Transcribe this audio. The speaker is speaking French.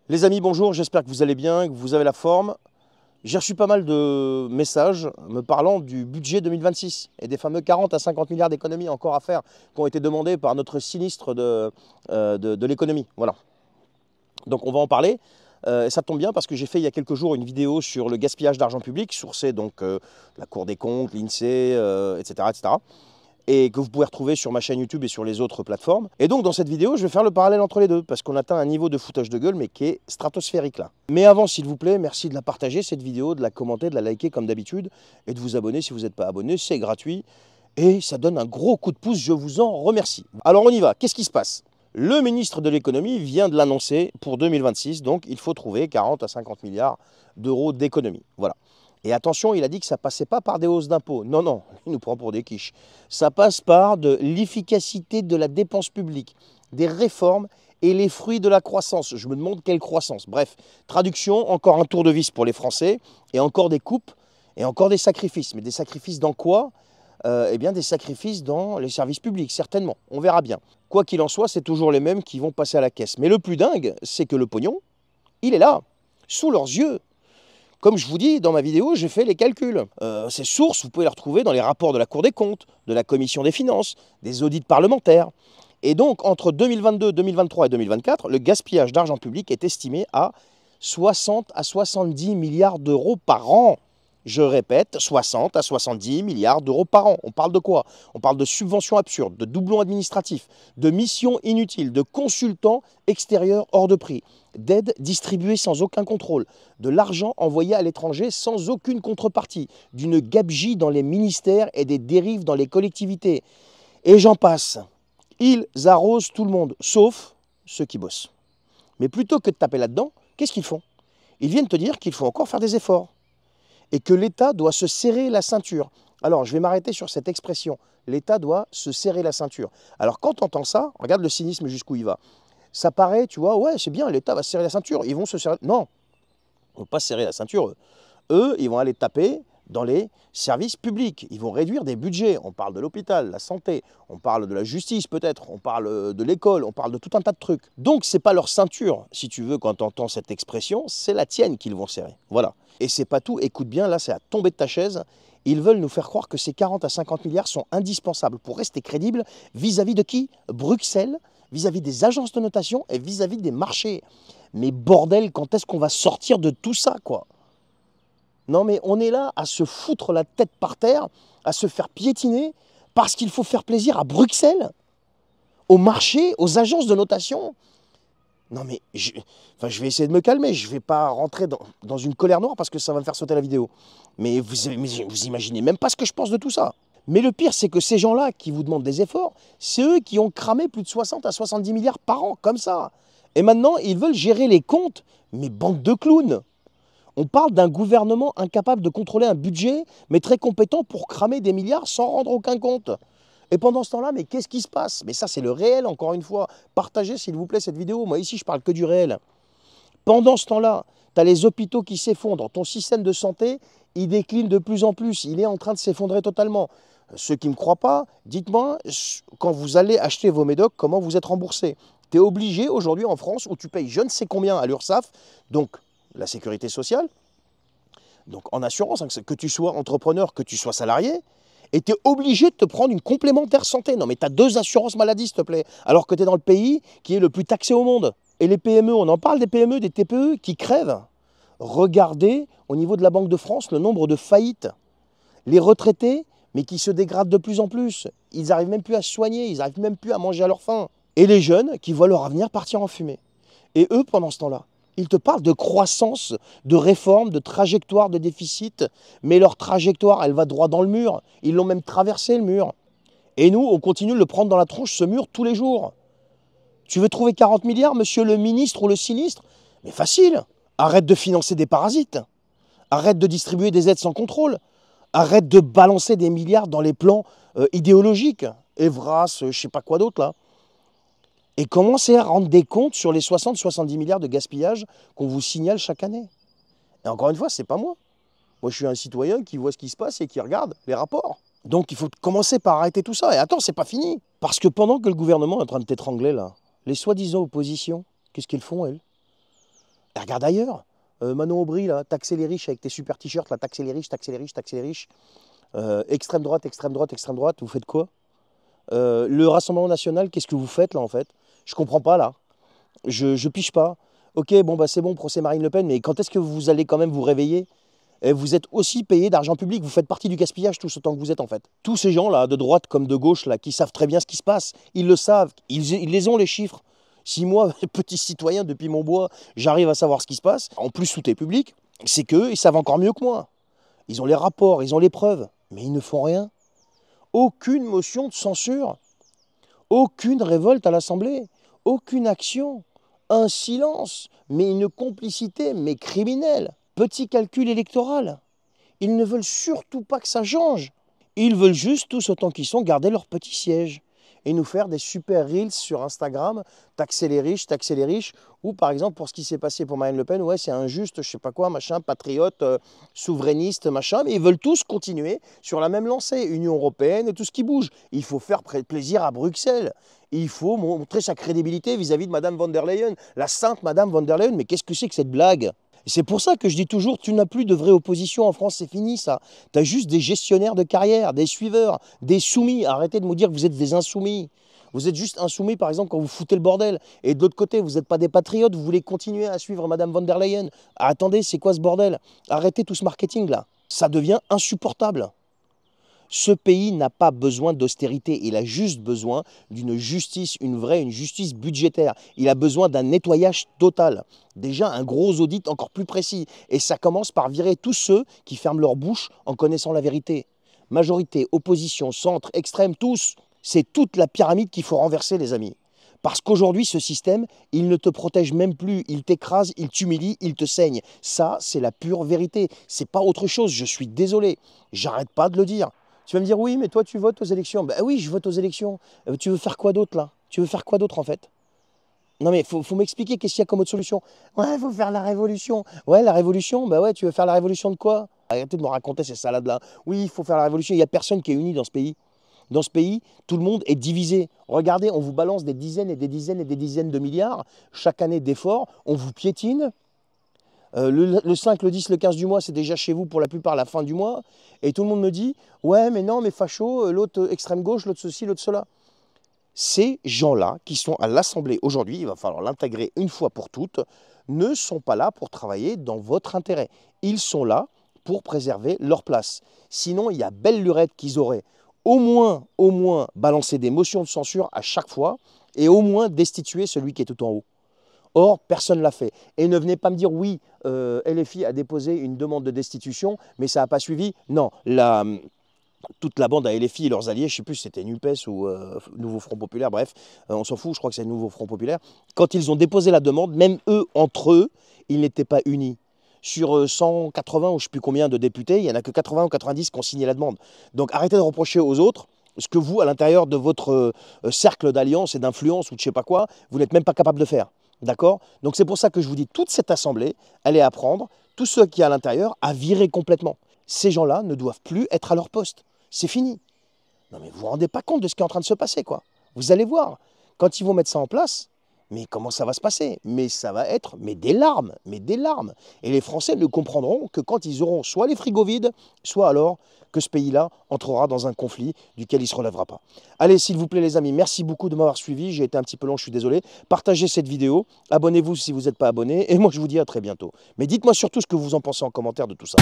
Les amis, bonjour, j'espère que vous allez bien, que vous avez la forme. J'ai reçu pas mal de messages me parlant du budget 2026 et des fameux 40 à 50 milliards d'économies encore à faire qui ont été demandés par notre sinistre de l'économie. Voilà. Donc on va en parler. Et ça tombe bien parce que j'ai fait il y a quelques jours une vidéo sur le gaspillage d'argent public, sourcée donc la Cour des comptes, l'INSEE, etc., etc. Et que vous pouvez retrouver sur ma chaîne YouTube et sur les autres plateformes. Et donc dans cette vidéo, je vais faire le parallèle entre les deux, parce qu'on atteint un niveau de foutage de gueule, mais qui est stratosphérique là. Mais avant, s'il vous plaît, merci de la partager, cette vidéo, de la commenter, de la liker comme d'habitude, et de vous abonner si vous n'êtes pas abonné, c'est gratuit, et ça donne un gros coup de pouce, je vous en remercie. Alors on y va, qu'est-ce qui se passe? Le ministre de l'économie vient de l'annoncer pour 2026, donc il faut trouver 40 à 50 milliards d'euros d'économie. Voilà. Et attention, il a dit que ça ne passait pas par des hausses d'impôts. Non, non, il nous prend pour des quiches. Ça passe par de l'efficacité de la dépense publique, des réformes et les fruits de la croissance. Je me demande quelle croissance. Bref, traduction, encore un tour de vis pour les Français, et encore des coupes, et encore des sacrifices. Mais des sacrifices dans quoi? Eh bien, des sacrifices dans les services publics, certainement. On verra bien. Quoi qu'il en soit, c'est toujours les mêmes qui vont passer à la caisse. Mais le plus dingue, c'est que le pognon, il est là, sous leurs yeux. Comme je vous dis, dans ma vidéo, j'ai fait les calculs. Ces sources, vous pouvez les retrouver dans les rapports de la Cour des comptes, de la Commission des finances, des audits parlementaires. Et donc, entre 2022, 2023 et 2024, le gaspillage d'argent public est estimé à 60 à 70 milliards d'euros par an. Je répète, 60 à 70 milliards d'euros par an. On parle de quoi? On parle de subventions absurdes, de doublons administratifs, de missions inutiles, de consultants extérieurs hors de prix, d'aides distribuées sans aucun contrôle, de l'argent envoyé à l'étranger sans aucune contrepartie, d'une gabegie dans les ministères et des dérives dans les collectivités. Et j'en passe. Ils arrosent tout le monde, sauf ceux qui bossent. Mais plutôt que de taper là-dedans, qu'est-ce qu'ils font? Ils viennent te dire qu'il faut encore faire des efforts et que l'État doit se serrer la ceinture. Alors, je vais m'arrêter sur cette expression. L'État doit se serrer la ceinture. Alors, quand tu entends ça, regarde le cynisme jusqu'où il va. Ça paraît, tu vois, ouais, c'est bien, l'État va se serrer la ceinture. Ils vont se serrer... Non, ils ne vont pas se serrer la ceinture. Eux, ils vont aller taper dans les services publics. Ils vont réduire des budgets. On parle de l'hôpital, la santé, on parle de la justice peut-être, on parle de l'école, on parle de tout un tas de trucs. Donc, ce n'est pas leur ceinture, si tu veux, quand tu entends cette expression, c'est la tienne qu'ils vont serrer. Voilà. Et c'est pas tout, écoute bien, là c'est à tomber de ta chaise. Ils veulent nous faire croire que ces 40 à 50 milliards sont indispensables pour rester crédibles vis-à-vis de qui? Bruxelles, vis-à-vis des agences de notation et vis-à-vis des marchés. Mais bordel, quand est-ce qu'on va sortir de tout ça, quoi? Non mais on est là à se foutre la tête par terre, à se faire piétiner parce qu'il faut faire plaisir à Bruxelles, aux marchés, aux agences de notation. Non mais, je vais essayer de me calmer, je ne vais pas rentrer dans une colère noire parce que ça va me faire sauter la vidéo. Mais vous imaginez même pas ce que je pense de tout ça. Mais le pire, c'est que ces gens-là qui vous demandent des efforts, c'est eux qui ont cramé plus de 60 à 70 milliards par an, comme ça. Et maintenant, ils veulent gérer les comptes, mais bande de clowns. On parle d'un gouvernement incapable de contrôler un budget, mais très compétent pour cramer des milliards sans rendre aucun compte. Et pendant ce temps-là, mais qu'est-ce qui se passe? Mais ça, c'est le réel, encore une fois. Partagez, s'il vous plaît, cette vidéo. Moi, ici, je parle que du réel. Pendant ce temps-là, tu as les hôpitaux qui s'effondrent. Ton système de santé, il décline de plus en plus. Il est en train de s'effondrer totalement. Ceux qui ne me croient pas, dites-moi, quand vous allez acheter vos médocs, comment vous êtes remboursé? Tu es obligé aujourd'hui en France, où tu payes je ne sais combien à l'URSSAF, donc la sécurité sociale, donc en assurance, hein, que tu sois entrepreneur, que tu sois salarié, et tu es obligé de te prendre une complémentaire santé. Non mais tu as 2 assurances maladie, s'il te plaît, alors que tu es dans le pays qui est le plus taxé au monde. Et les PME, on en parle des PME, des TPE qui crèvent. Regardez au niveau de la Banque de France le nombre de faillites. Les retraités, mais qui se dégradent de plus en plus. Ils n'arrivent même plus à se soigner, ils n'arrivent même plus à manger à leur faim. Et les jeunes qui voient leur avenir partir en fumée. Et eux, pendant ce temps-là, ils te parlent de croissance, de réforme, de trajectoire de déficit, mais leur trajectoire, elle va droit dans le mur. Ils l'ont même traversé, le mur. Et nous, on continue de le prendre dans la tronche, ce mur, tous les jours. Tu veux trouver 40 milliards, monsieur le ministre ou le sinistre? Mais facile. Arrête de financer des parasites. Arrête de distribuer des aides sans contrôle. Arrête de balancer des milliards dans les plans idéologiques. Evras, je sais pas quoi d'autre, là. Et commencez à rendre des comptes sur les 60-70 milliards de gaspillage qu'on vous signale chaque année. Et encore une fois, c'est pas moi. Moi, je suis un citoyen qui voit ce qui se passe et qui regarde les rapports. Donc, il faut commencer par arrêter tout ça. Et attends, c'est pas fini. Parce que pendant que le gouvernement est en train de t'étrangler, là, les soi-disant oppositions, qu'est-ce qu'ils font, elles? Regarde ailleurs. Manon Aubry, là, taxer les riches avec tes super t-shirts, là, taxer les riches, taxer les riches, taxer les riches. Extrême droite, extrême droite, extrême droite, vous faites quoi? Le Rassemblement national, qu'est-ce que vous faites là en fait? Je comprends pas là. Je pige pas. Ok, bon bah c'est bon, procès Marine Le Pen, mais quand est-ce que vous allez quand même vous réveiller? Et vous êtes aussi payé d'argent public, vous faites partie du gaspillage tout ce temps que vous êtes en fait. Tous ces gens là, de droite comme de gauche là, qui savent très bien ce qui se passe, ils le savent, ils les ont les chiffres. Si moi, petit citoyen depuis mon bois, j'arrive à savoir ce qui se passe, en plus sous tes publics, c'est qu'eux, ils savent encore mieux que moi. Ils ont les rapports, ils ont les preuves, mais ils ne font rien. Aucune motion de censure, aucune révolte à l'Assemblée, aucune action, un silence, mais une complicité, mais criminelle. Petit calcul électoral. Ils ne veulent surtout pas que ça change. Ils veulent juste, tous autant qu'ils sont, garder leur petit siège et nous faire des super reels sur Instagram, taxer les riches, ou par exemple pour ce qui s'est passé pour Marine Le Pen, ouais c'est injuste, je sais pas quoi, machin, patriote, souverainiste, machin, mais ils veulent tous continuer sur la même lancée, Union Européenne et tout ce qui bouge. Il faut faire plaisir à Bruxelles, il faut montrer sa crédibilité vis-à-vis de Madame von der Leyen, la sainte Madame von der Leyen, mais qu'est-ce que c'est que cette blague ? C'est pour ça que je dis toujours, tu n'as plus de vraie opposition en France, c'est fini ça. Tu as juste des gestionnaires de carrière, des suiveurs, des soumis. Arrêtez de me dire que vous êtes des insoumis. Vous êtes juste insoumis par exemple quand vous foutez le bordel. Et de l'autre côté, vous n'êtes pas des patriotes, vous voulez continuer à suivre Madame von der Leyen. Ah, attendez, c'est quoi ce bordel? Arrêtez tout ce marketing là. Ça devient insupportable. Ce pays n'a pas besoin d'austérité, il a juste besoin d'une justice, une justice budgétaire. Il a besoin d'un nettoyage total. Déjà un gros audit encore plus précis. Et ça commence par virer tous ceux qui ferment leur bouche en connaissant la vérité. Majorité, opposition, centre, extrême, tous. C'est toute la pyramide qu'il faut renverser les amis. Parce qu'aujourd'hui, ce système, il ne te protège même plus, il t'écrase, il t'humilie, il te saigne. Ça, c'est la pure vérité. C'est pas autre chose, je suis désolé. J'arrête pas de le dire. Tu vas me dire, oui, mais toi, tu votes aux élections. Ben oui, je vote aux élections. Tu veux faire quoi d'autre, là? Tu veux faire quoi d'autre, en fait? Non, mais faut m'expliquer qu'est-ce qu'il y a comme autre solution. Ouais, il faut faire la révolution. Ouais, la révolution, bah ouais, tu veux faire la révolution de quoi? Arrêtez de me raconter ces salades-là. Oui, il faut faire la révolution. Il n'y a personne qui est uni dans ce pays. Dans ce pays, tout le monde est divisé. Regardez, on vous balance des dizaines et des dizaines et des dizaines de milliards chaque année d'efforts. On vous piétine. Le 5, le 10, le 15 du mois, c'est déjà chez vous pour la plupart la fin du mois. Et tout le monde me dit, ouais, mais non, mais facho, l'autre extrême gauche, l'autre ceci, l'autre cela. Ces gens-là qui sont à l'Assemblée aujourd'hui, il va falloir l'intégrer une fois pour toutes, ne sont pas là pour travailler dans votre intérêt. Ils sont là pour préserver leur place. Sinon, il y a belle lurette qu'ils auraient au moins balancé des motions de censure à chaque fois et au moins destituer celui qui est tout en haut. Or, personne ne l'a fait. Et ne venez pas me dire, oui, LFI a déposé une demande de destitution, mais ça n'a pas suivi. Non, toute la bande à LFI et leurs alliés, je ne sais plus si c'était NUPES ou Nouveau Front Populaire, bref, on s'en fout, je crois que c'est le Nouveau Front Populaire. Quand ils ont déposé la demande, même eux, entre eux, ils n'étaient pas unis. Sur 180 ou je ne sais plus combien de députés, il n'y en a que 80 ou 90 qui ont signé la demande. Donc arrêtez de reprocher aux autres ce que vous, à l'intérieur de votre cercle d'alliance et d'influence ou de je ne sais pas quoi, vous n'êtes même pas capable de faire. D'accord? Donc c'est pour ça que je vous dis, toute cette assemblée, elle est à prendre, tous ceux qui sont à l'intérieur, à virer complètement. Ces gens-là ne doivent plus être à leur poste. C'est fini. Non mais vous vous rendez pas compte de ce qui est en train de se passer, quoi. Vous allez voir, quand ils vont mettre ça en place, mais comment ça va se passer? Mais ça va être des larmes, mais des larmes. Et les Français ne comprendront que quand ils auront soit les frigos vides, soit alors que ce pays-là entrera dans un conflit duquel il ne se relèvera pas. Allez, s'il vous plaît les amis, merci beaucoup de m'avoir suivi. J'ai été un petit peu long, je suis désolé. Partagez cette vidéo, abonnez-vous si vous n'êtes pas abonné, et moi je vous dis à très bientôt. Mais dites-moi surtout ce que vous en pensez en commentaire de tout ça.